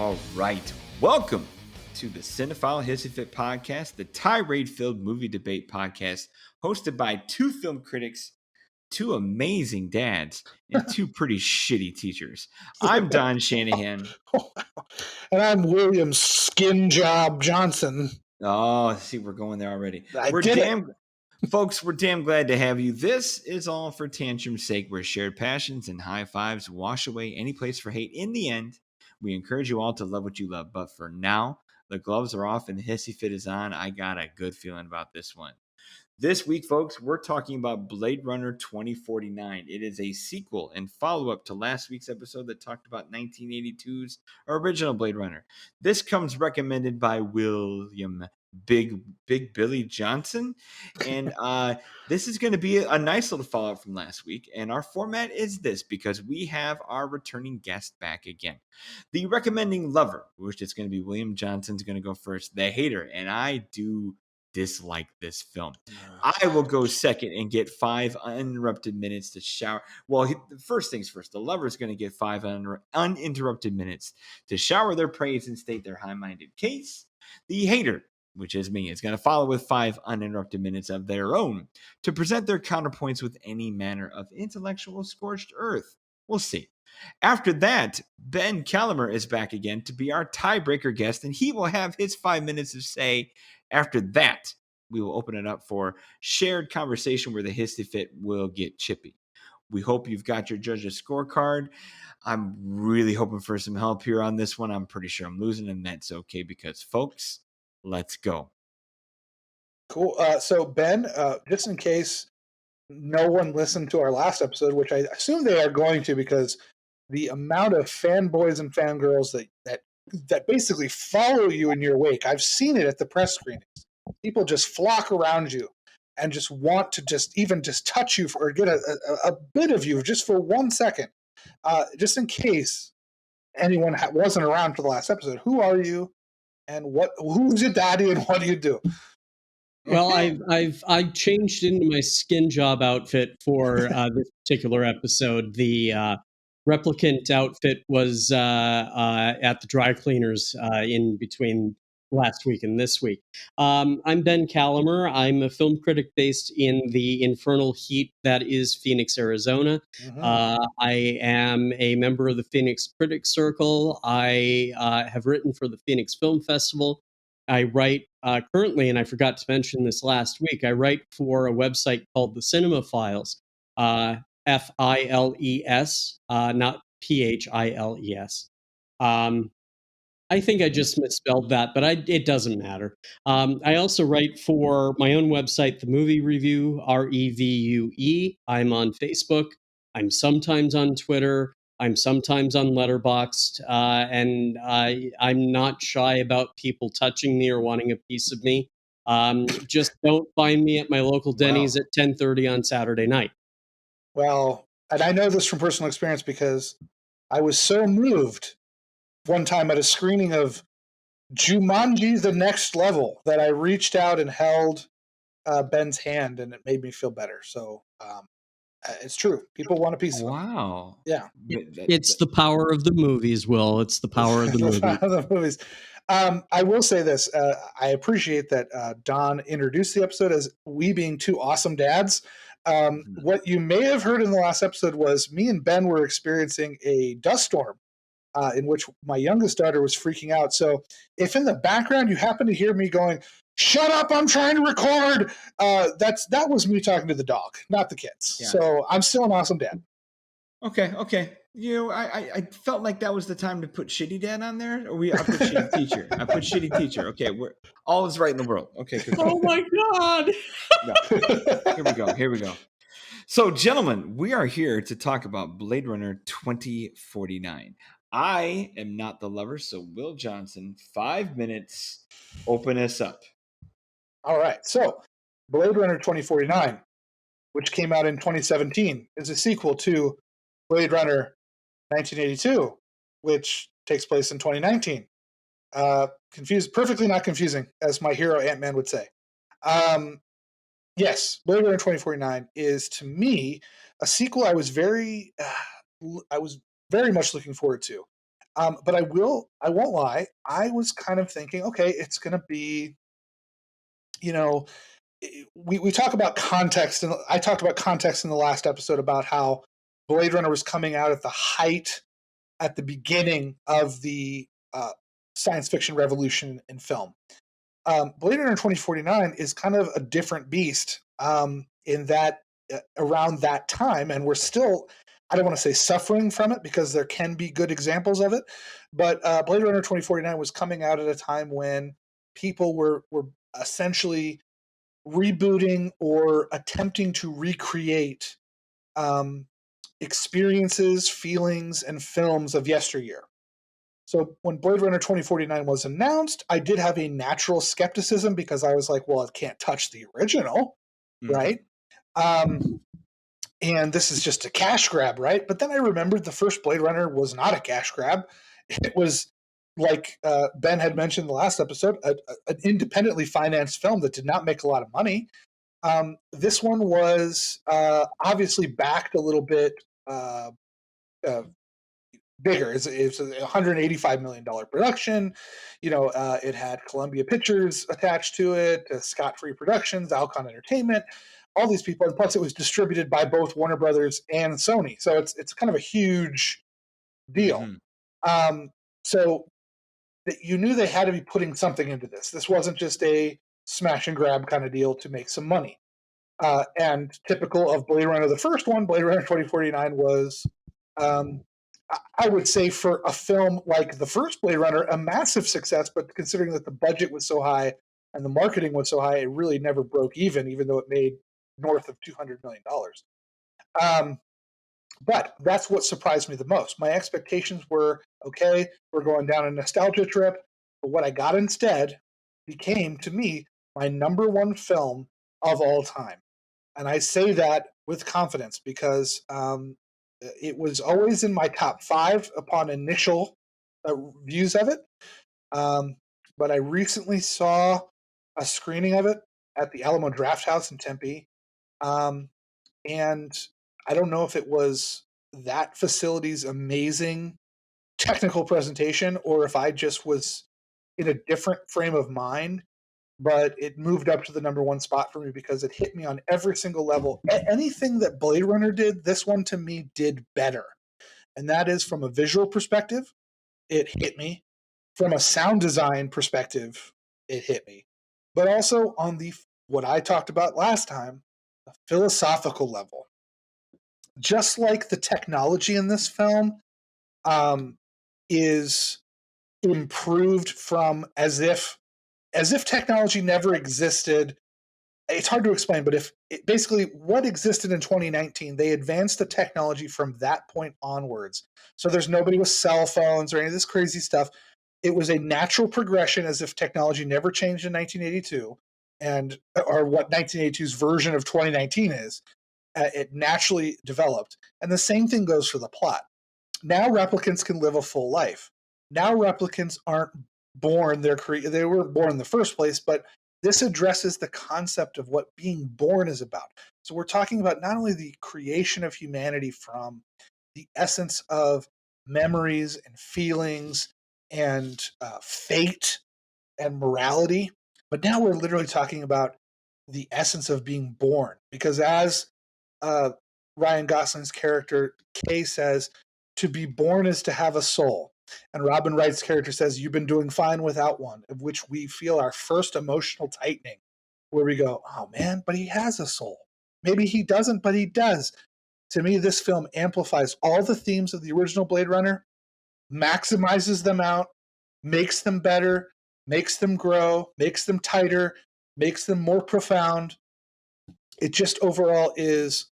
All right. Welcome to the Cinephile Hissy podcast, the tirade-filled movie debate podcast hosted by two film critics, two amazing dads, and two pretty shitty teachers. I'm Don Shanahan. And I'm William Skin Job Johnson. Oh, see, we're going there already. Folks, we're damn glad to have you. This is all for tantrum's sake, where shared passions and high fives wash away any place for hate. In the end, we encourage you all to love what you love. But for now, the gloves are off and the hissy fit is on. I got a good feeling about this one. This week, folks, we're talking about Blade Runner 2049. It is a sequel and follow-up to last week's episode that talked about 1982's original Blade Runner. This comes recommended by William Big Billy Johnson. And this is going to be a nice little follow-up from last week. And our format is this because we have our returning guest back again. The recommending lover, which is going to be William Johnson's going to go first. The hater, and I do dislike this film. I will go second and get 5 uninterrupted minutes to shower. Well, first things first, the lover is going to get 5 uninterrupted minutes to shower their praise and state their high-minded case. The hater, which is me, is going to follow with 5 uninterrupted minutes of their own to present their counterpoints with any manner of intellectual scorched earth. We'll see. After that, Ben Cahlamer is back again to be our tiebreaker guest, and he will have his 5 minutes of say. After that, we will open it up for shared conversation where the hissy fit will get chippy. We hope you've got your judge's scorecard. I'm really hoping for some help here on this one. I'm pretty sure I'm losing, and that's okay because, folks, let's go. Cool. So, Ben, just in case no one listened to our last episode, which I assume they are going to because the amount of fanboys and fangirls that basically follow you in your wake, I've seen it at the press screenings. People just flock around you and just want to just touch you or get a bit of you just for 1 second. Just in case anyone wasn't around for the last episode, who are you and who's your daddy and what do you do? Well, I changed into my skin job outfit for this particular episode. The replicant outfit was at the dry cleaners in between last week and this week. I'm Ben Cahlamer. I'm a film critic based in the infernal heat that is Phoenix, Arizona. Mm-hmm. I am a member of the Phoenix Critics Circle. I have written for the Phoenix Film Festival. I write currently, and I forgot to mention this last week, I write for a website called the Cinephile, Files, not Philes. I think I just misspelled that, but it doesn't matter. I also write for my own website, The Movie Review, Revue. I'm on Facebook. I'm sometimes on Twitter. I'm sometimes on Letterboxd, and I'm not shy about people touching me or wanting a piece of me. Just don't find me at my local Denny's at 10:30 on Saturday night. Well, and I know this from personal experience because I was so moved one time at a screening of Jumanji: The Next Level that I reached out and held Ben's hand, and it made me feel better. So it's true. People want a piece of it. Wow. Yeah. It's the power of the movies, Will. It's the power of the movies. I will say this. I appreciate that Don introduced the episode as we being two awesome dads. What you may have heard in the last episode was me and Ben were experiencing a dust storm in which my youngest daughter was freaking out. So if in the background you happen to hear me going, "Shut up, I'm trying to record," that was me talking to the dog, not the kids. Yeah. So I'm still an awesome dad. Okay. I felt like that was the time to put shitty dad on there. I put shitty teacher. I put shitty teacher. Okay, all is right in the world. Okay, good. Oh my God. No. Here we go. So, gentlemen, we are here to talk about Blade Runner 2049. I am not the lover, so Will Johnson, 5 minutes, open us up. All right. So, Blade Runner 2049, which came out in 2017, is a sequel to Blade Runner 1982, which takes place in 2019. Perfectly not confusing, as my hero Ant-Man would say. Yes, Blade Runner 2049 is, to me, a sequel I was very much looking forward to. But I won't lie. I was kind of thinking, okay, it's going to be, we talk about context, and I talked about context in the last episode about how Blade Runner was coming out at the height, at the beginning of the science fiction revolution in film. Blade Runner 2049 is kind of a different beast in that around that time, and we're still, I don't want to say suffering from it because there can be good examples of it, but Blade Runner 2049 was coming out at a time when people were essentially rebooting or attempting to recreate experiences, feelings, and films of yesteryear. So when Blade Runner 2049 was announced, I did have a natural skepticism because I was like, well, it can't touch the original, right? And this is just a cash grab, right? But then I remembered the first Blade Runner was not a cash grab. It was, like Ben had mentioned in the last episode, an independently financed film that did not make a lot of money. This one was obviously backed a little bit bigger. It's a $185 million production. It had Columbia Pictures attached to it, Scott Free Productions, Alcon Entertainment, all these people, and plus it was distributed by both Warner Brothers and Sony. So it's kind of a huge deal. So that you knew they had to be putting something into this. This wasn't just a smash and grab kind of deal to make some money. And typical of Blade Runner, the first one, Blade Runner 2049 was, I would say for a film like the first Blade Runner, a massive success, but considering that the budget was so high and the marketing was so high, it really never broke even though it made north of $200 million. But that's what surprised me the most. My expectations were, okay, we're going down a nostalgia trip. But what I got instead became, to me, my number one film of all time. And I say that with confidence because it was always in my top 5 upon initial views of it. But I recently saw a screening of it at the Alamo Drafthouse in Tempe. And I don't know if it was that facility's amazing technical presentation or if I just was in a different frame of mind, but it moved up to the number one spot for me because it hit me on every single level. Anything that Blade Runner did, this one to me did better. And that is from a visual perspective, it hit me. From a sound design perspective, it hit me. But also on the, what I talked about last time, the philosophical level. Just like the technology in this film is improved from as if technology never existed. It's hard to explain, but basically what existed in 2019, they advanced the technology from that point onwards. So there's nobody with cell phones or any of this crazy stuff. It was a natural progression as if technology never changed in 1982 or what 1982's version of 2019 is. It naturally developed. And the same thing goes for the plot. Now replicants can live a full life. Now replicants aren't born, they weren't born in the first place, but this addresses the concept of what being born is about. So we're talking about not only the creation of humanity from the essence of memories and feelings and fate and morality, but now we're literally talking about the essence of being born. Because as Ryan Gosling's character Kay says, to be born is to have a soul. And Robin Wright's character says, you've been doing fine without one, of which we feel our first emotional tightening, where we go, oh man, but he has a soul. Maybe he doesn't, but he does. To me, this film amplifies all the themes of the original Blade Runner, maximizes them out, makes them better, makes them grow, makes them tighter, makes them more profound. It just overall is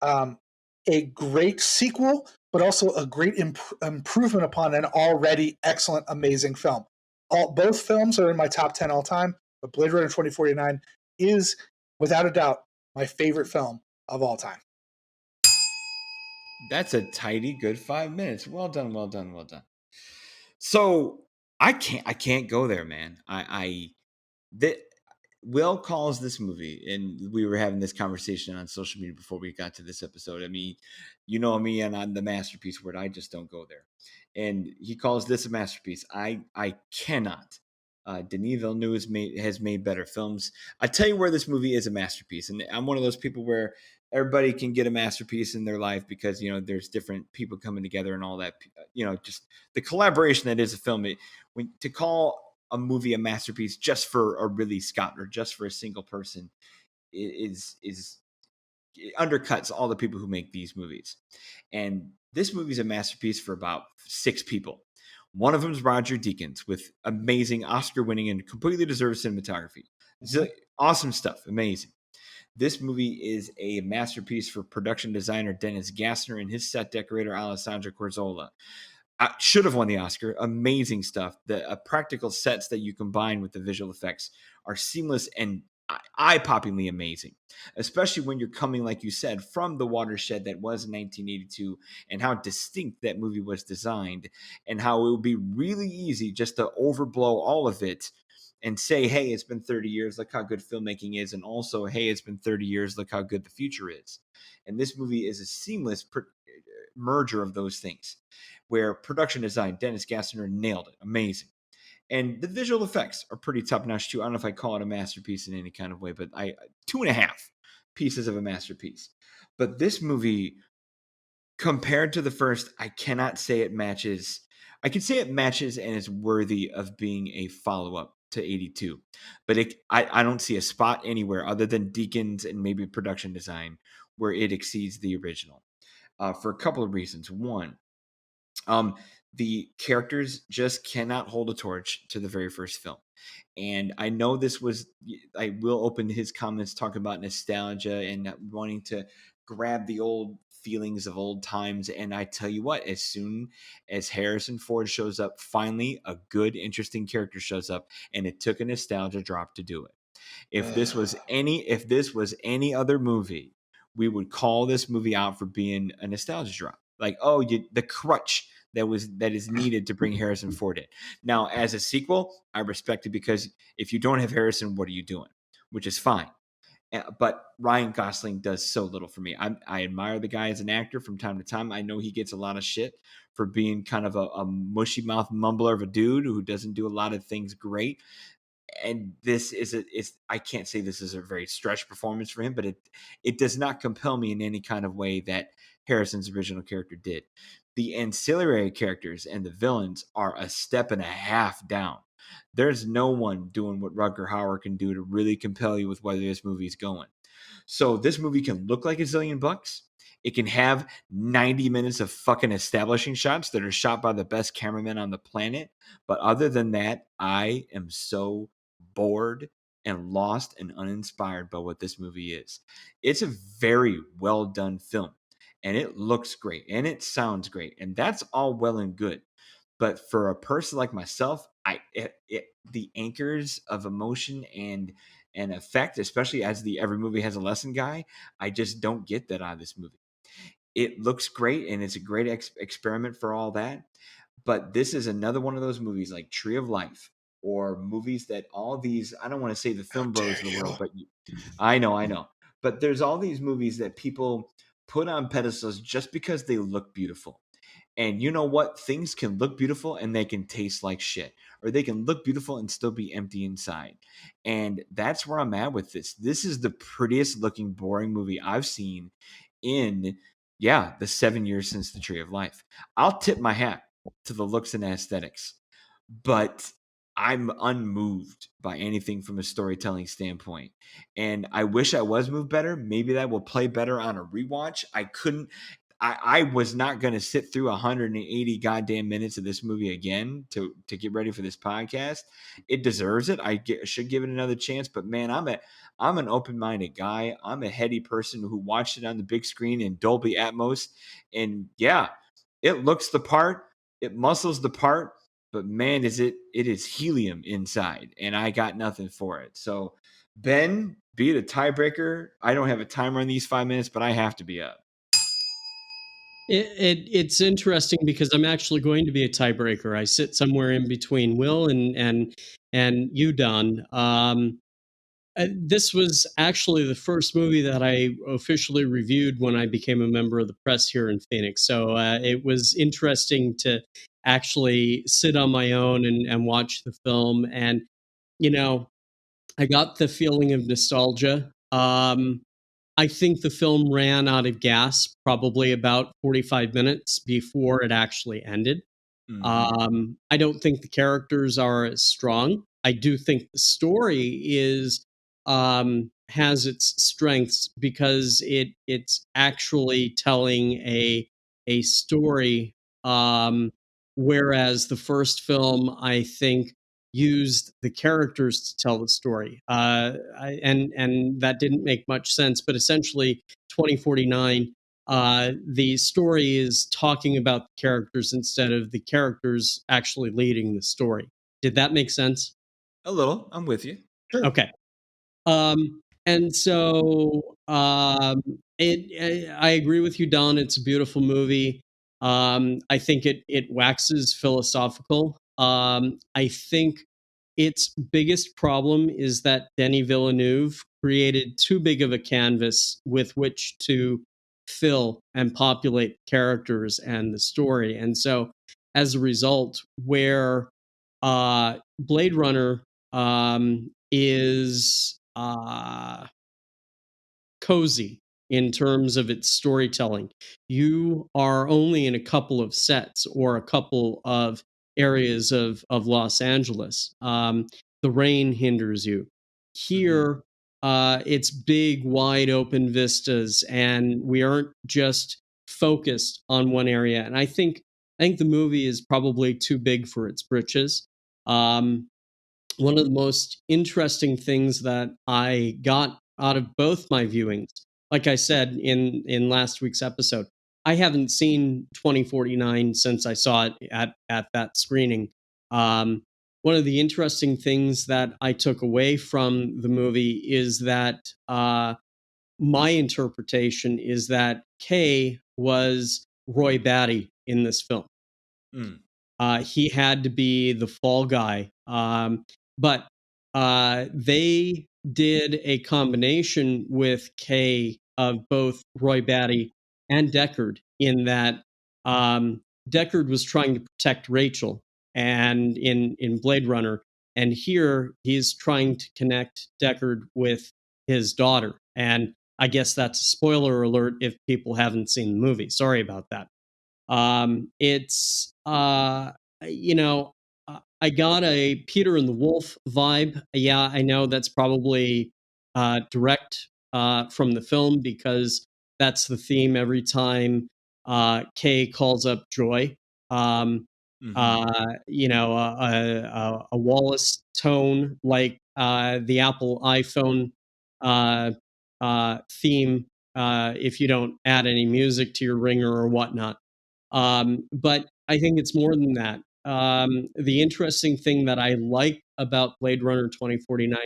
a great sequel, but also a great improvement upon an already excellent, amazing film. Both films are in my top 10 all time, but Blade Runner 2049 is, without a doubt, my favorite film of all time. That's a tidy, good 5 minutes. Well done, well done, well done. So I can't go there, man. Will calls this movie, and we were having this conversation on social media before we got to this episode. I mean, you know me, and on the masterpiece word, I just don't go there. and he calls this a masterpiece. I cannot. Denis Villeneuve has made better films. I tell you where this movie is a masterpiece, and I'm one of those people where everybody can get a masterpiece in their life because there's different people coming together and all that. Just the collaboration that is a film. To call a movie a masterpiece just for a Ridley Scott or just for a single person is it undercuts all the people who make these movies. And this movie is a masterpiece for about 6 people. One of them is Roger Deakins with amazing Oscar-winning and completely deserved cinematography. Awesome stuff. Amazing. This movie is a masterpiece for production designer Dennis Gassner and his set decorator Alessandro Corzola. Should have won the Oscar. Amazing stuff. The practical sets that you combine with the visual effects are seamless and eye-poppingly amazing, especially when you're coming, like you said, from the watershed that was 1982 and how distinct that movie was designed and how it would be really easy just to overblow all of it and say, hey, it's been 30 years, look how good filmmaking is, and also, hey, it's been 30 years, look how good the future is. And this movie is a seamless merger of those things, where production design, Dennis Gassner nailed it. Amazing. And the visual effects are pretty top-notch, too. I don't know if I call it a masterpiece in any kind of way, but 2.5 pieces of a masterpiece. But this movie, compared to the first, I cannot say it matches. I can say it matches and is worthy of being a follow-up to 82. But I don't see a spot anywhere other than Deakins and maybe production design where it exceeds the original for a couple of reasons. One, the characters just cannot hold a torch to the very first film. And I know I will open his comments talking about nostalgia and wanting to grab the old feelings of old times. And I tell you what, as soon as Harrison Ford shows up, finally a good, interesting character shows up, and it took a nostalgia drop to do it. If this was any other movie, we would call this movie out for being a nostalgia drop. Like, the crutch that is needed to bring Harrison Ford in. Now, as a sequel, I respect it because if you don't have Harrison, what are you doing? Which is fine. But Ryan Gosling does so little for me. I admire the guy as an actor from time to time. I know he gets a lot of shit for being kind of a mushy mouth mumbler of a dude who doesn't do a lot of things great. And this I can't say this is a very stretched performance for him, but it does not compel me in any kind of way that Harrison's original character did. The ancillary characters and the villains are a step and a half down. There's no one doing what Rutger Hauer can do to really compel you with whether this movie is going. So this movie can look like $1 zillion. It can have 90 minutes of fucking establishing shots that are shot by the best cameraman on the planet. But other than that, I am so bored and lost and uninspired by what this movie is. It's a very well done film, and it looks great and it sounds great, and that's all well and good. But for a person like myself, the anchors of emotion and effect, especially as every movie has a lesson guy, I just don't get that out of this movie. It looks great and it's a great experiment for all that. But this is another one of those movies like Tree of Life, or movies that all these, I don't want to say the film bros of the world, but I know. But there's all these movies that people put on pedestals just because they look beautiful. And you know what? Things can look beautiful and they can taste like shit. Or they can look beautiful and still be empty inside. And that's where I'm at with this. This is the prettiest looking, boring movie I've seen in, the 7 years since The Tree of Life. I'll tip my hat to the looks and aesthetics. But I'm unmoved by anything from a storytelling standpoint. And I wish I was moved better. Maybe that will play better on a rewatch. I was not going to sit through 180 goddamn minutes of this movie again to get ready for this podcast. It deserves it. Should give it another chance. But man, I'm an open-minded guy. I'm a heady person who watched it on the big screen in Dolby Atmos. And it looks the part. It muscles the part. But man, it is helium inside. And I got nothing for it. So Ben, be it a tiebreaker. I don't have a timer on these 5 minutes, but I have to be up. It's interesting because I'm actually going to be a tiebreaker. I sit somewhere in between Will and you, Don. This was actually the first movie that I officially reviewed when I became a member of the press here in Phoenix. So it was interesting to actually sit on my own and watch the film. And, you know, I got the feeling of nostalgia. I think the film ran out of gas probably about 45 minutes before it actually ended. I don't think the characters are as strong. I do think the story is has its strengths because it's actually telling a story. Whereas the first film, I think, used the characters to tell the story, and that didn't make much sense. But essentially, 2049, the story is talking about the characters instead of the characters actually leading the story. Did that make sense? A little. I'm with you. Sure. Okay. And so I agree with you, Don. It's a beautiful movie. I think it waxes philosophical. I think its biggest problem is that Denis Villeneuve created too big of a canvas with which to fill and populate characters and the story. And so as a result, where Blade Runner is cozy in terms of its storytelling. You are only in a couple of sets or a couple of areas of Los Angeles. The rain hinders you. Here, it's big, wide open vistas, and we aren't just focused on one area. And I think the movie is probably too big for its britches. One of the most interesting things that I got out of both my viewings, like I said in last week's episode, I haven't seen 2049 since I saw it at that screening. One of the interesting things that I took away from the movie is that my interpretation is that Kay was Roy Batty in this film. Mm. He had to be the fall guy. But they did a combination with Kay of both Roy Batty and Deckard in that Deckard was trying to protect Rachel and in Blade Runner, and here he's trying to connect Deckard with his daughter. And I guess that's a spoiler alert if people haven't seen the movie. Sorry about that. It's you know, I got a Peter and the Wolf vibe. Yeah, I know that's probably direct from the film because that's the theme every time Kay calls up Joy. A Wallace tone like the Apple iPhone uh, theme. If you don't add any music to your ringer or whatnot. But I think it's more than that. The interesting thing that I like about Blade Runner 2049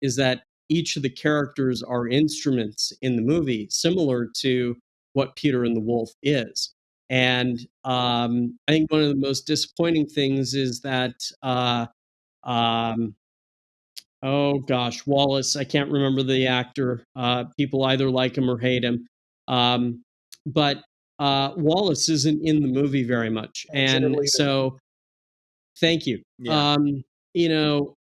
is that each of the characters are instruments in the movie, similar to what Peter and the Wolf is. And I think one of the most disappointing things is that, um, oh gosh, Wallace, I can't remember the actor. People either like him or hate him. But Wallace isn't in the movie very much. And so thank you. Yeah.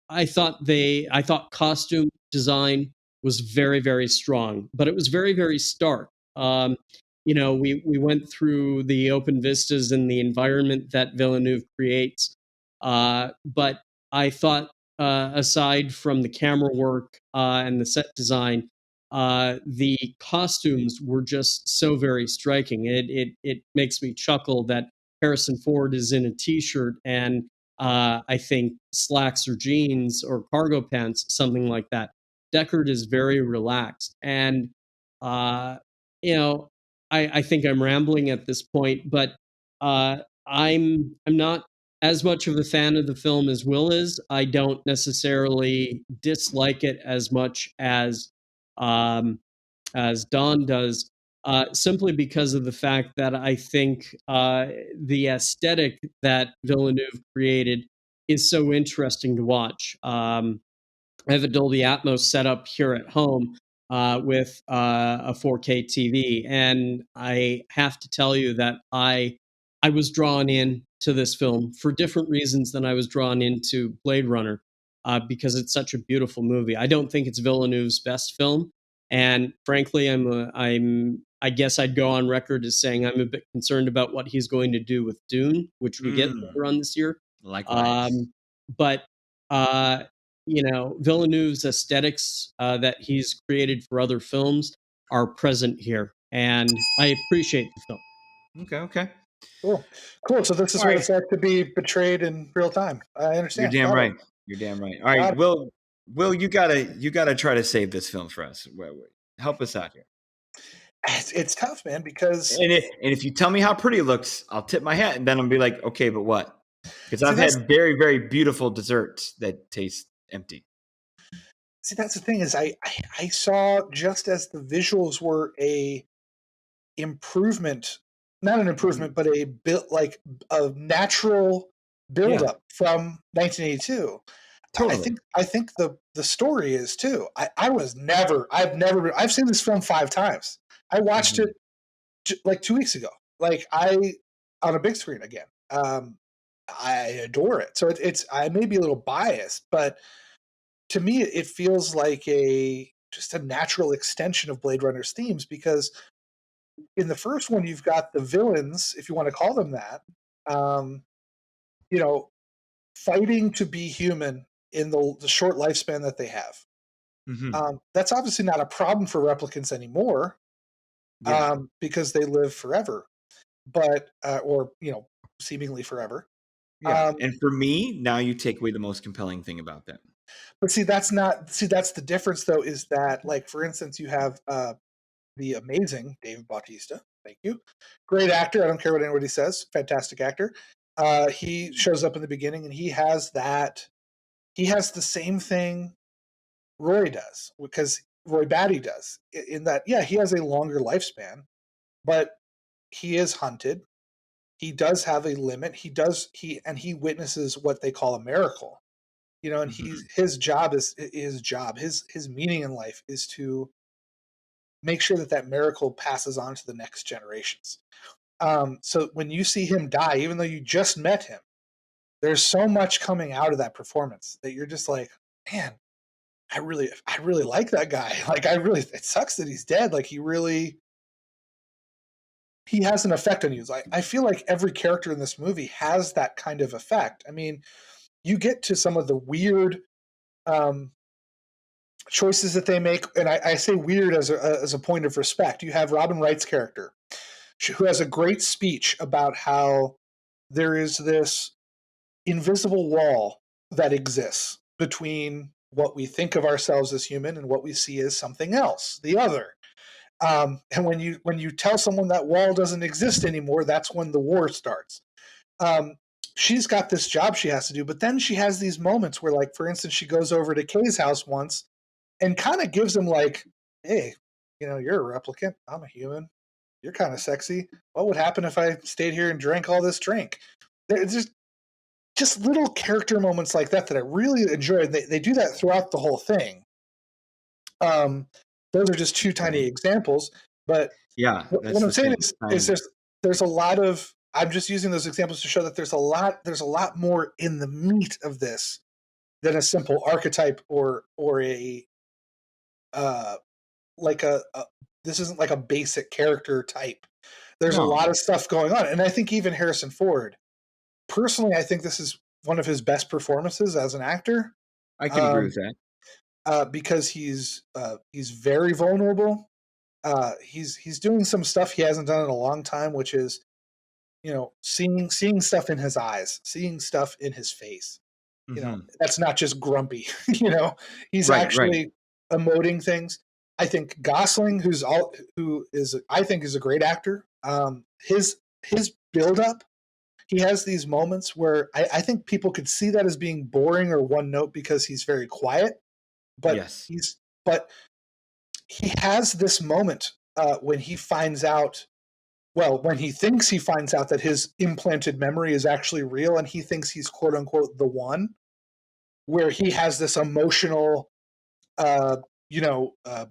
I thought costume design was very, very strong, but it was very, very stark. We went through the open vistas and the environment that Villeneuve creates. But I thought, aside from the camera work and the set design, the costumes were just so very striking. It makes me chuckle that Harrison Ford is in a t-shirt and I think slacks or jeans or cargo pants, something like that. Deckard is very relaxed, and uh, I think I'm rambling at this point, but I'm not as much of a fan of the film as Will is. I don't necessarily dislike it um, as Don does, simply because of the fact that I think the aesthetic that Villeneuve created is so interesting to watch. I have a Dolby Atmos set up here at home with a 4K TV, and I have to tell you that I was drawn in to this film for different reasons than I was drawn into Blade Runner, because it's such a beautiful movie. I don't think it's Villeneuve's best film, and frankly, I guess I'd go on record as saying I'm a bit concerned about what he's going to do with Dune, which we get later on this year. Likewise. But Villeneuve's aesthetics that he's created for other films are present here, and I appreciate the film. Okay. Cool. So this is what it's like to be betrayed in real time. I understand. You're damn right. All right, Will, you gotta try to save this film for us. Help us out here. It's tough, man, because and if you tell me how pretty it looks, I'll tip my hat, and then I'll be like, okay, but what? Because I've had very, very beautiful desserts that taste empty. See, that's the thing is I saw, just as the visuals were not an improvement, but a natural buildup from 1982. Totally. I think the story is too. I've seen this film 5 times. I watched it like 2 weeks ago. On a big screen again. I adore it. So I may be a little biased, but to me it feels like just a natural extension of Blade Runner's themes, because in the first one you've got the villains, if you want to call them that, fighting to be human in the short lifespan that they have. That's obviously not a problem for replicants anymore, because they live forever, but seemingly forever. And for me, now you take away the most compelling thing about that. But that's the difference, though, is that, like, for instance, you have the amazing Dave Bautista. Thank you. Great actor. I don't care what anybody says. Fantastic actor. He shows up in the beginning, and he has the same thing Roy does, because Roy Batty does, in that, he has a longer lifespan, but he is hunted. He does have a limit. He witnesses what they call a miracle, and his job is his meaning in life is to make sure that miracle passes on to the next generations. So when you see him die, even though you just met him, there's so much coming out of that performance that you're just like, man, I really like that guy. Like, it sucks that he's dead. Like, he has an effect on you. I feel like every character in this movie has that kind of effect. I mean, you get to some of the weird choices that they make, and I say weird as a point of respect. You have Robin Wright's character, who has a great speech about how there is this invisible wall that exists between what we think of ourselves as human and what we see as something else, the other. And when you tell someone that wall doesn't exist anymore, that's when the war starts. She's got this job she has to do, but then she has these moments where, like, for instance, she goes over to Kay's house once and kind of gives him, like, hey, you're a replicant. I'm a human. You're kind of sexy. What would happen if I stayed here and drank all this drink? There's just little character moments like that I really enjoyed. They do that throughout the whole thing. Those are just 2 tiny examples, but what I'm saying is there's a lot of, I'm just using those examples to show that there's a lot more in the meat of this than a simple archetype or a this isn't like a basic character type. There's a lot of stuff going on, and I think even Harrison Ford, personally, I think this is one of his best performances as an actor. I can agree with that. Because he's very vulnerable. He's doing some stuff he hasn't done in a long time, which is, seeing stuff in his eyes, seeing stuff in his face. That's not just grumpy. He's actually emoting things. I think Gosling, who is a great actor. His build up. He has these moments where I think people could see that as being boring or one note because he's very quiet. But he has this moment when he finds out, when he thinks he finds out that his implanted memory is actually real, and he thinks he's quote unquote the one, where he has this emotional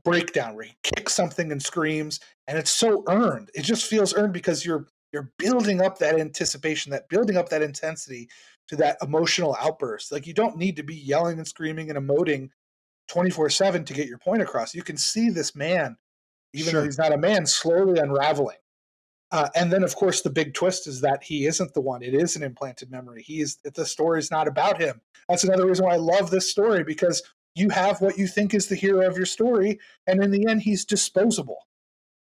breakdown where he kicks something and screams, and it's so earned. It just feels earned because you're you're building up that anticipation, that building up that intensity to that emotional outburst. Like, you don't need to be yelling and screaming and emoting 24/7 to get your point across. You can see this man, even though he's not a man, slowly unraveling. And then, of course, the big twist is that he isn't the one. It is an implanted memory. The story is not about him. That's another reason why I love this story, because you have what you think is the hero of your story, and in the end, he's disposable.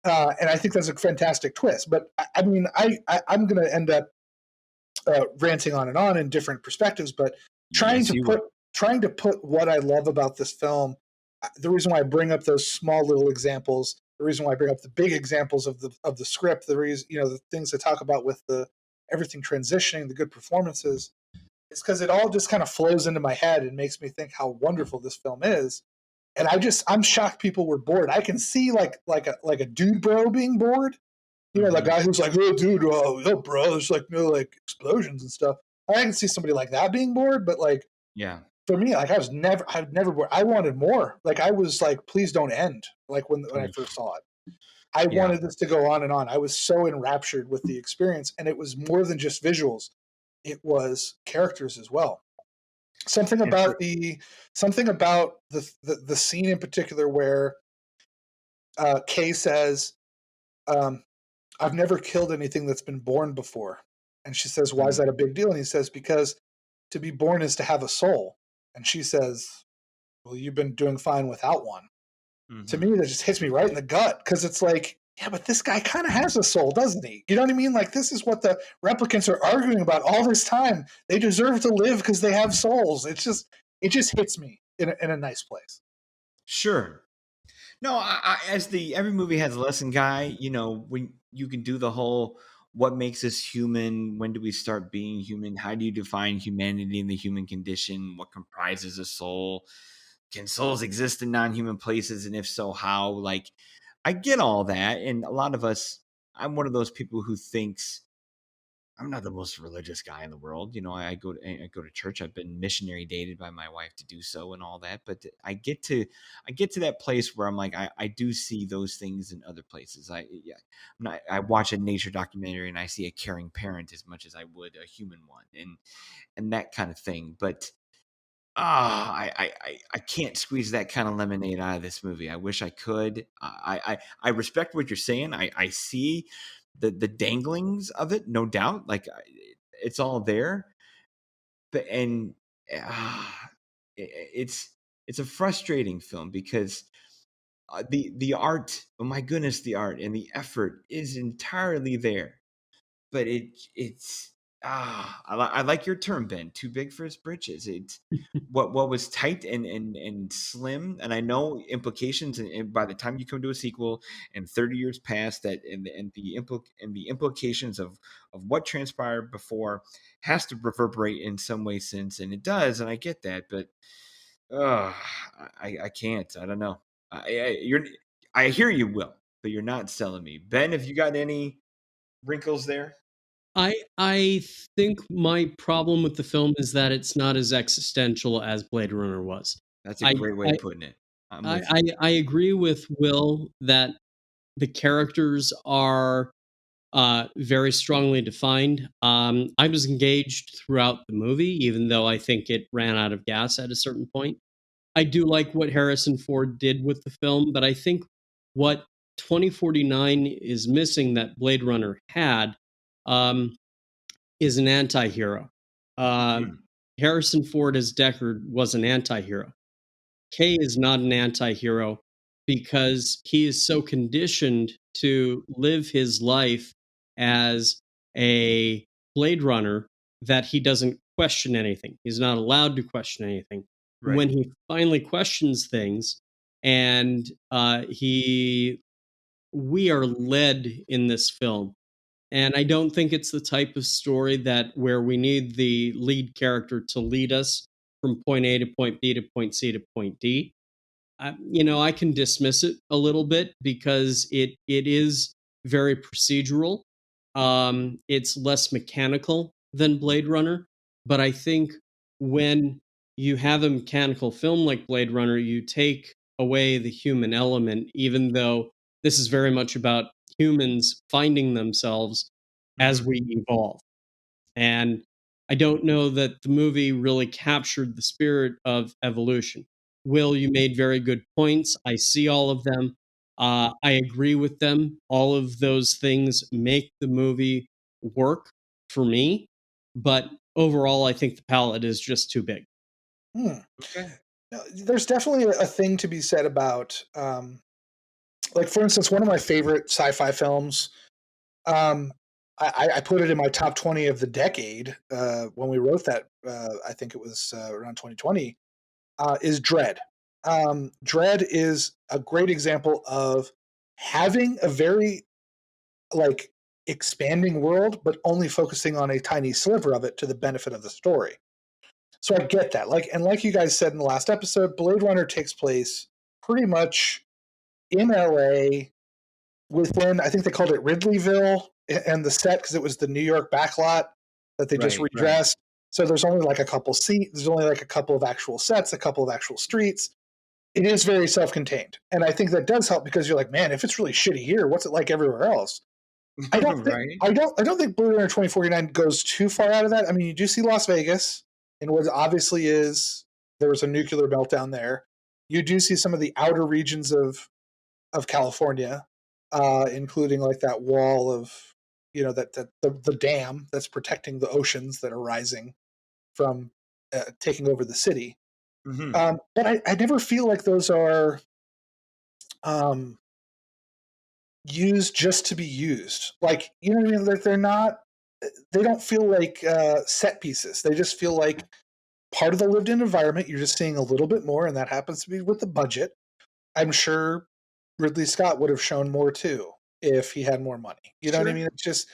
And I think that's a fantastic twist. But I'm going to end up ranting on and on in different perspectives. But trying to put what I love about this film, the reason why I bring up those small little examples, the reason why I bring up the big examples of the script, the reason, the things I talk about with everything transitioning, the good performances, is because it all just kind of flows into my head and makes me think how wonderful this film is. And I'm shocked people were bored. I can see like a dude bro being bored. That guy who's like, oh, dude, no, bro, there's like no like explosions and stuff. I can see somebody like that being bored, but like, yeah, for me, like I've never bored. I wanted more. Like, I was like, please don't end. Like when I first saw it, I wanted this to go on and on. I was so enraptured with the experience, and it was more than just visuals; it was characters as well. Something about the scene in particular where Kay says, I've never killed anything that's been born before. And she says, why is that a big deal? And he says, because to be born is to have a soul. And she says, well, you've been doing fine without one. To me, that just hits me right in the gut, because it's like, yeah, but this guy kind of has a soul, doesn't he? You know what I mean? Like, this is what the replicants are arguing about all this time. They deserve to live because they have souls. It just hits me in a nice place. Sure. No, every movie has a lesson guy, when you can do the whole, what makes us human? When do we start being human? How do you define humanity and the human condition? What comprises a soul? Can souls exist in non-human places? And if so, how? Like, I get all that. And a lot of us, I'm one of those people who thinks I'm not the most religious guy in the world. I go to church. I've been missionary dated by my wife to do so and all that. But I get to that place where I'm like, I do see those things in other places. I watch a nature documentary and I see a caring parent as much as I would a human one, and that kind of thing. But I can't squeeze that kind of lemonade out of this movie. I wish I could. I respect what you're saying. I see the danglings of it, no doubt. Like, it's all there, but it's a frustrating film because the art. Oh my goodness, the art and the effort is entirely there, but it's. I like your term, Ben. Too big for his britches. It's what was tight and slim, and I know implications. And by the time you come to a sequel, and 30 years past that, and the implications of what transpired before has to reverberate in some way since, and it does, and I get that, but I can't. I don't know. I hear you, Will, but you're not selling me, Ben. Have you got any wrinkles there? I think my problem with the film is that it's not as existential as Blade Runner was. That's a great way of putting it. I agree with Will that the characters are very strongly defined. I was engaged throughout the movie, even though I think it ran out of gas at a certain point. I do like what Harrison Ford did with the film, but I think what 2049 is missing that Blade Runner had is an anti-hero. Harrison Ford as Deckard was an anti-hero. Kay is not an anti-hero because he is so conditioned to live his life as a Blade Runner that he doesn't question anything. He's not allowed to question anything. Right. When he finally questions things, and we are led in this film. And I don't think it's the type of story where we need the lead character to lead us from point A to point B to point C to point D. I can dismiss it a little bit because it is very procedural. It's less mechanical than Blade Runner, but I think when you have a mechanical film like Blade Runner, you take away the human element, even though this is very much about humans finding themselves. as we evolve. And I don't know that the movie really captured the spirit of evolution. Will, you made very good points. I see all of them. I agree with them. All of those things make the movie work for me. But overall, I think the palette is just too big. Okay. There's definitely a thing to be said about, like, for instance, one of my favorite sci-fi films, I put it in my top 20 of the decade when we wrote that. I think it was around 2020. Is Dread. Dread is a great example of having a very like expanding world, but only focusing on a tiny sliver of it to the benefit of the story. So I get that. Like you guys said in the last episode, Blade Runner takes place pretty much in LA within, I think they called it Ridleyville, and the set, because it was the New York backlot that they just redressed. Right. So there's only like a couple seats, there's only like a couple of actual sets, a couple of actual streets. It is very self-contained. And I think that does help, because you're like, man, if it's really shitty here, what's it like everywhere else? I don't think, right. I don't think Blade Runner 2049 goes too far out of that. I mean, you do see Las Vegas, and what obviously is there was a nuclear meltdown there. You do see some of the outer regions of California, including like that wall of, that the dam that's protecting the oceans that are rising from taking over the city. Mm-hmm. But I never feel like those are used just to be used. Like, you know what I mean? They're not. They don't feel like set pieces. They just feel like part of the lived-in environment. You're just seeing a little bit more, and that happens to be with the budget. I'm sure Ridley Scott would have shown more too if he had more money. You know what I mean? It's just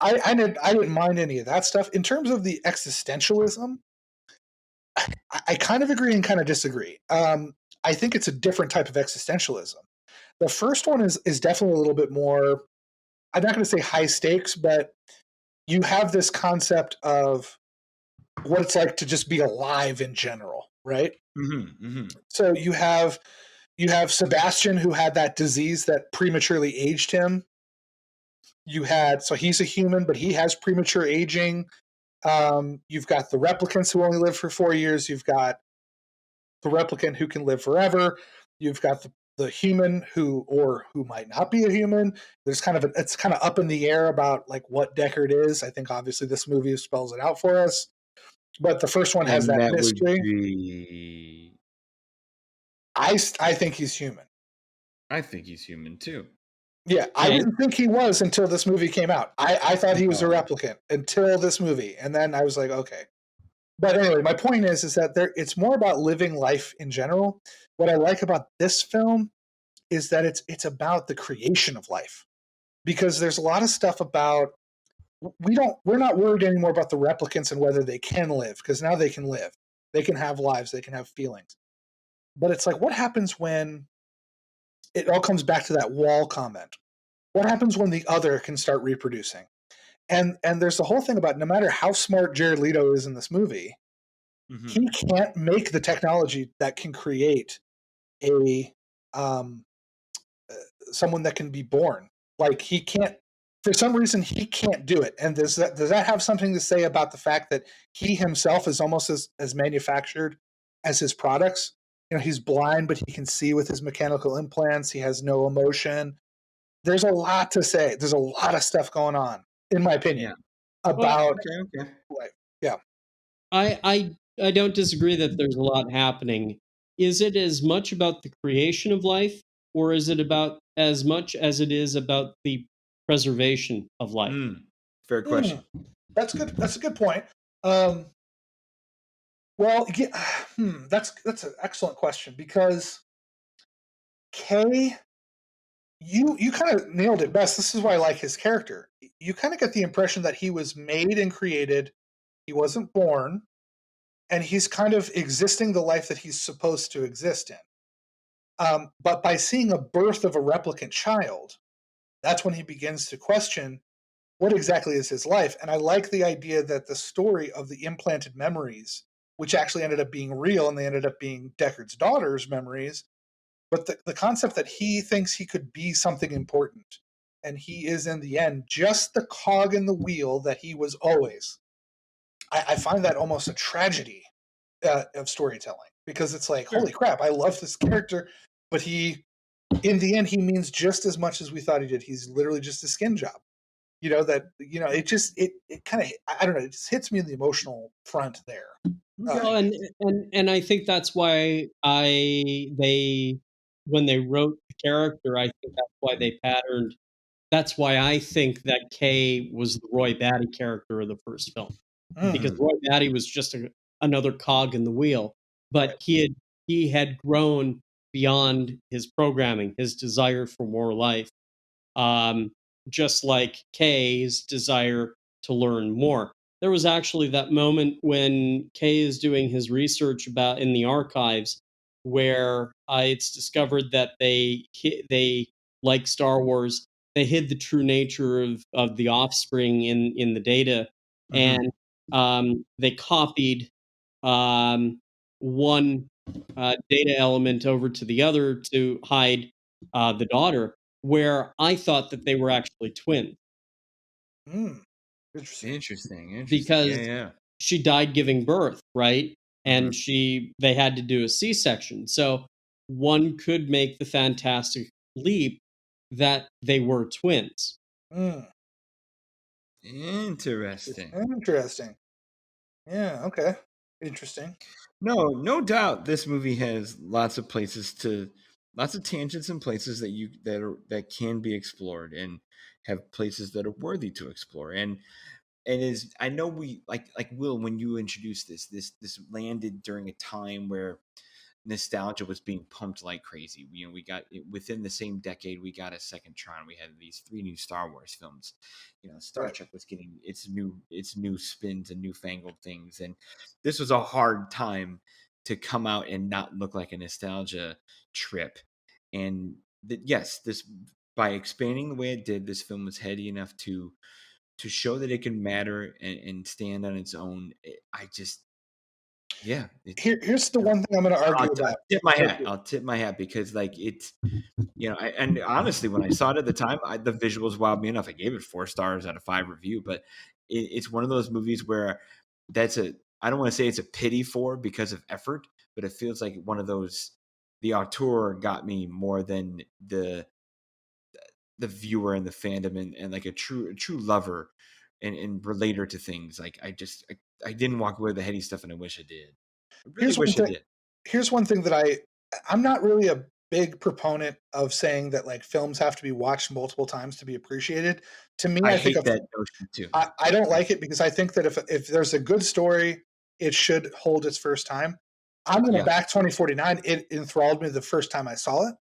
I didn't mind any of that stuff. In terms of the existentialism, I kind of agree and kind of disagree. I think it's a different type of existentialism. The first one is definitely a little bit more, I'm not going to say high stakes, but you have this concept of what it's like to just be alive in general, right? Mm-hmm, mm-hmm. So you have Sebastian, who had that disease that prematurely aged him. So he's a human, but he has premature aging. You've got the replicants who only live for 4 years. You've got the replicant who can live forever. You've got the human who might not be a human. There's it's kind of up in the air about like what Deckard is. I think obviously this movie spells it out for us, but the first one has that mystery. I think he's human. I think he's human too. Yeah, I didn't think he was until this movie came out. I thought he was a replicant until this movie, and then I was like, okay. But anyway, my point is that it's more about living life in general. What I like about this film is that it's about the creation of life, because there's a lot of stuff about we're not worried anymore about the replicants and whether they can live, because now they can live, they can have lives, they can have feelings. But it's like, what happens when it all comes back to that wall comment? What happens when the other can start reproducing? And there's the whole thing about, no matter how smart Jared Leto is in this movie, mm-hmm. he can't make the technology that can create a someone that can be born. Like, he can't, for some reason, he can't do it. And does that have something to say about the fact that he himself is almost as manufactured as his products? You know, he's blind, but he can see with his mechanical implants. He has no emotion. There's a lot to say. There's a lot of stuff going on, in my opinion, about life. Yeah. I don't disagree that there's a lot happening. Is it as much about the creation of life, or is it about as much as it is about the preservation of life? Fair question. That's good. That's a good point. Well, yeah, that's an excellent question, because Kay, you kind of nailed it best. This is why I like his character. You kind of get the impression that he was made and created. He wasn't born, and he's kind of existing the life that he's supposed to exist in. But by seeing a birth of a replicant child, that's when he begins to question what exactly is his life. And I like the idea that the story of the implanted memories, which actually ended up being real, and they ended up being Deckard's daughter's memories, but the concept that he thinks he could be something important, and he is in the end just the cog in the wheel that he was always. I find that almost a tragedy of storytelling, because it's like, holy crap, I love this character, but he, in the end, he means just as much as we thought he did. He's literally just a skin job. It just it kind of, I don't know, it just hits me in the emotional front there. Well, and I think that's why when they wrote the character, I think that's why they patterned. That's why I think that Kay was the Roy Batty character of the first film, because Roy Batty was just another cog in the wheel, but he had grown beyond his programming, his desire for more life, just like Kay's desire to learn more. There was actually that moment when Kay is doing his research about in the archives, where it's discovered that they like Star Wars, they hid the true nature of the offspring in the data, and they copied one data element over to the other to hide the daughter, where I thought that they were actually twins. Interesting. Because she died giving birth, right? And they had to do a C-section. So one could make the fantastic leap that they were twins. Interesting. Yeah, okay. Interesting. No doubt this movie has lots of tangents and places that can be explored, and have places that are worthy to explore. And I know we like Will, when you introduced this landed during a time where nostalgia was being pumped like crazy. We got within the same decade, we got a second Tron. We had these 3 new Star Wars films. Star Trek was getting its new spins and newfangled things, and this was a hard time to come out and not look like a nostalgia trip. And this, by expanding the way it did, this film was heady enough to show that it can matter and stand on its own. Here's the one thing I'm going to argue about. I'll tip my hat, because it's, and honestly, when I saw it at the time, the visuals wowed me enough. I gave it 4 stars out of 5 review, but it's one of those movies where I don't want to say it's a pity for because of effort, but it feels like one of those, the auteur got me more than the viewer and the fandom, and like a true lover and relater to things. Like I didn't walk away with the heady stuff, and I wish I did. Here's one thing that I'm not really a big proponent of saying that like films have to be watched multiple times to be appreciated. To me, I think that notion too. I don't like it, because I think that if there's a good story, it should hold its first time. I'm going to back 2049. It enthralled me the first time I saw it.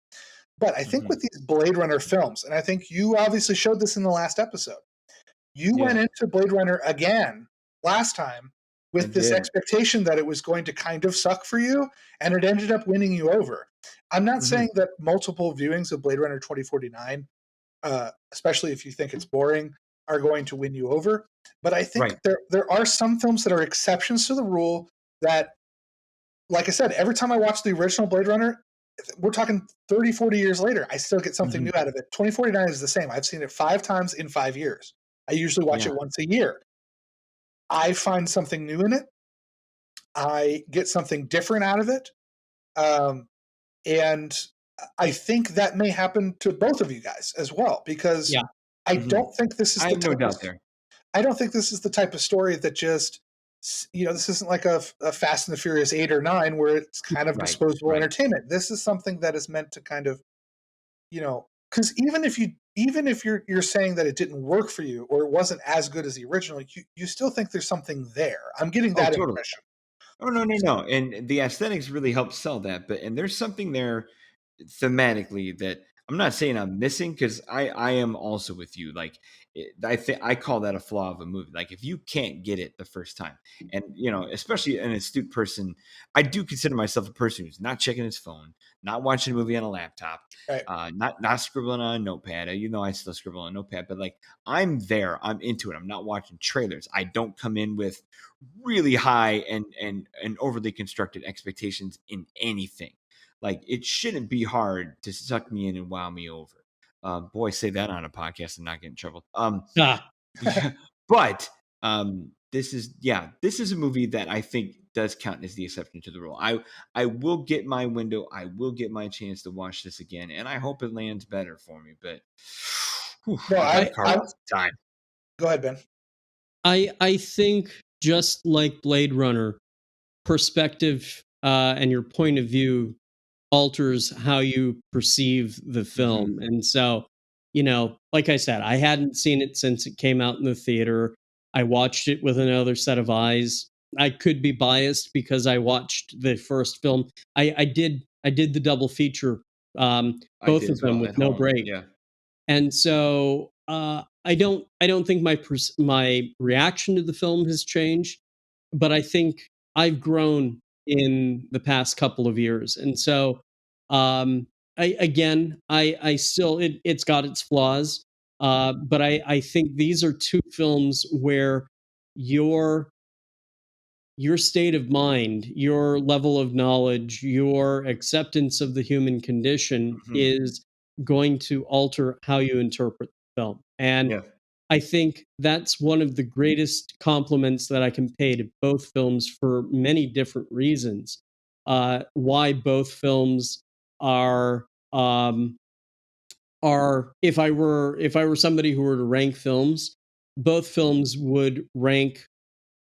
But I think with these Blade Runner films, and I think you obviously showed this in the last episode, you went into Blade Runner again last time with this expectation that it was going to kind of suck for you, and it ended up winning you over. I'm not saying that multiple viewings of Blade Runner 2049, especially if you think it's boring, are going to win you over. But I think there are some films that are exceptions to the rule that, like I said, every time I watch the original Blade Runner, we're talking 30, 40 years later, I still get something new out of it. 2049 is the same. I've seen it 5 times in 5 years. I usually watch it once a year. I find something new in it. I get something different out of it. And I think that may happen to both of you guys as well, because I don't think this is I have no doubt there. I don't think this is the type of story that just, this isn't like a Fast and the Furious 8 or 9 where it's kind of disposable entertainment. This is something that is meant to kind of, because even if you're saying that it didn't work for you, or it wasn't as good as the original, you still think there's something there. I'm getting that impression. Oh, no. And the aesthetics really help sell that. And there's something there thematically that I'm not saying I'm missing, because I am also with you. Like, I call that a flaw of a movie. Like, if you can't get it the first time, and especially an astute person, I do consider myself a person who's not checking his phone, not watching a movie on a laptop, not scribbling on a notepad. I still scribble on a notepad, but like, I'm there, I'm into it. I'm not watching trailers. I don't come in with really high and overly constructed expectations in anything. Like, it shouldn't be hard to suck me in and wow me over. Boy, say that on a podcast and not get in trouble. Ah, But this is a movie that I think does count as the exception to the rule. I will get my window. I will get my chance to watch this again, and I hope it lands better for me. But time. Go ahead, Ben. I think just like Blade Runner, perspective and your point of view alters how you perceive the film. And so, like I said, I hadn't seen it since it came out in the theater. I watched it with another set of eyes. I could be biased because I watched the first film. I did the double feature, both of them with no break. Yeah. And so I don't think my reaction to the film has changed, but I think I've grown in the past couple of years. And so I still it's got its flaws, but I think these are two films where your state of mind, your level of knowledge, your acceptance of the human condition is going to alter how you interpret the film. And I think that's one of the greatest compliments that I can pay to both films for many different reasons. Why both films are if I were somebody who were to rank films, both films would rank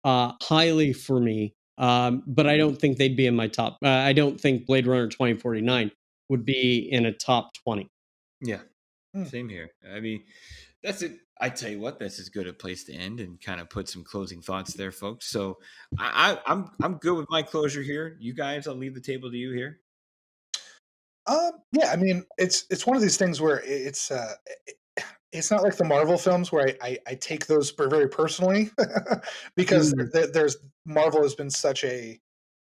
highly for me, but I don't think they'd be in my top. I don't think Blade Runner 2049 would be in a top 20. Yeah, same here. I mean, that's it. I tell you what, that's as good a place to end and kind of put some closing thoughts there, folks. So I'm good with my closure here. You guys, I'll leave the table to you here. Yeah, I mean, it's one of these things where it's not like the Marvel films where I take those very personally because there's Marvel has been such a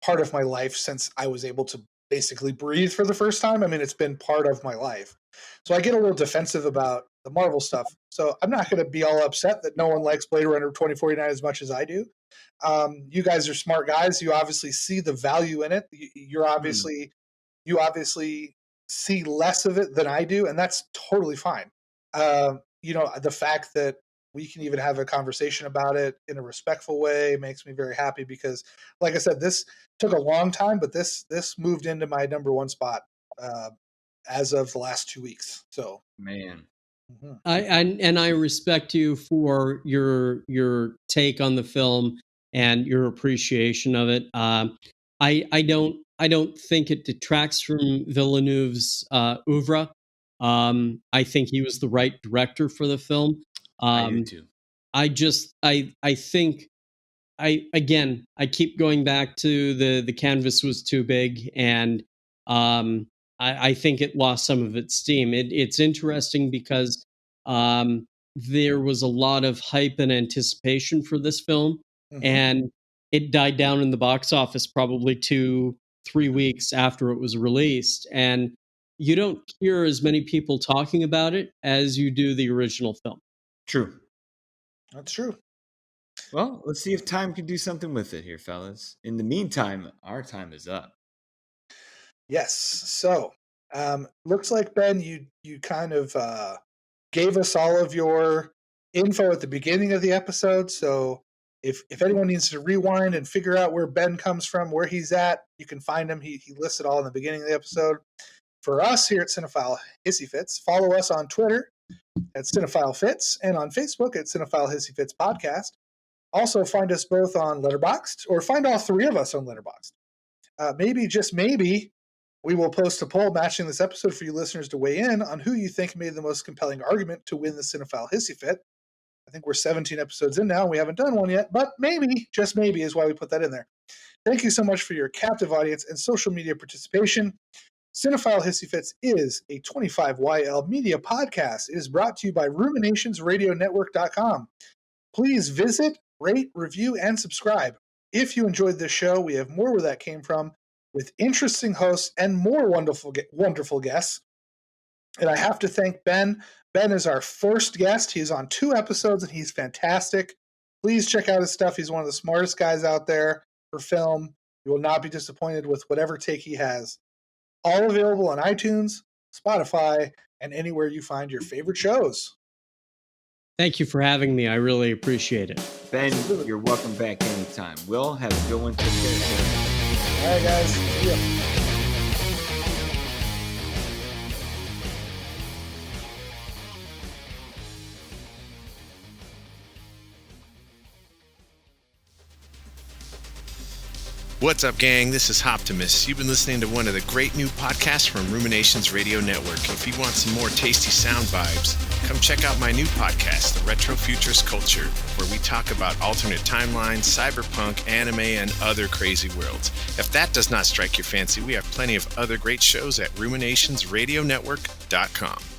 part of my life since I was able to basically breathe for the first time. I mean, it's been part of my life. So I get a little defensive about the Marvel stuff. So I'm not going to be all upset that no one likes Blade Runner 2049 as much as I do. You guys are smart guys. You obviously see the value in it. You obviously see less of it than I do, and that's totally fine. The fact that we can even have a conversation about it in a respectful way makes me very happy because, like I said, this took a long time, but this moved into my number one spot as of the last 2 weeks. So, man, I respect you for your take on the film and your appreciation of it. I don't think it detracts from Villeneuve's oeuvre. I think he was the right director for the film. I do too. I think I keep going back to the canvas was too big, and I think it lost some of its steam. It's interesting because there was a lot of hype and anticipation for this film, and it died down in the box office probably 2-3 weeks after it was released, and you don't hear as many people talking about it as you do the original film. True. That's true. Well, let's see if time can do something with it here, fellas. In the meantime, our time is up. Yes. So, looks like, Ben, you kind of gave us all of your info at the beginning of the episode. So if anyone needs to rewind and figure out where Ben comes from, where he's at, you can find him. He lists it all in the beginning of the episode. For us here at Cinephile Hissy Fits, follow us on Twitter at Cinephile Fits and on Facebook at Cinephile Hissy Fits Podcast. Also find us both on Letterboxd, or find all three of us on Letterboxd. Maybe, just maybe, we will post a poll matching this episode for you listeners to weigh in on who you think made the most compelling argument to win the Cinephile Hissy Fit. I think we're 17 episodes in now, and we haven't done one yet, but maybe, just maybe, is why we put that in there. Thank you so much for your captive audience and social media participation. Cinephile Hissy Fits is a 25YL media podcast. It is brought to you by RuminationsRadioNetwork.com. Please visit, rate, review, and subscribe. If you enjoyed this show, we have more where that came from, with interesting hosts and more wonderful guests. And I have to thank Ben. Ben is our first guest. He's on 2 episodes, and he's fantastic. Please check out his stuff. He's one of the smartest guys out there for film. You will not be disappointed with whatever take he has. All available on iTunes, Spotify, and anywhere you find your favorite shows. Thank you for having me. I really appreciate it. Ben, you're welcome back anytime. Will, have a good one. Take care. All right, guys. See ya. What's up, gang? This is Hoptimus. You've been listening to one of the great new podcasts from Ruminations Radio Network. If you want some more tasty sound vibes, come check out my new podcast, The Retro Futurist Culture, where we talk about alternate timelines, cyberpunk, anime, and other crazy worlds. If that does not strike your fancy, we have plenty of other great shows at ruminationsradionetwork.com.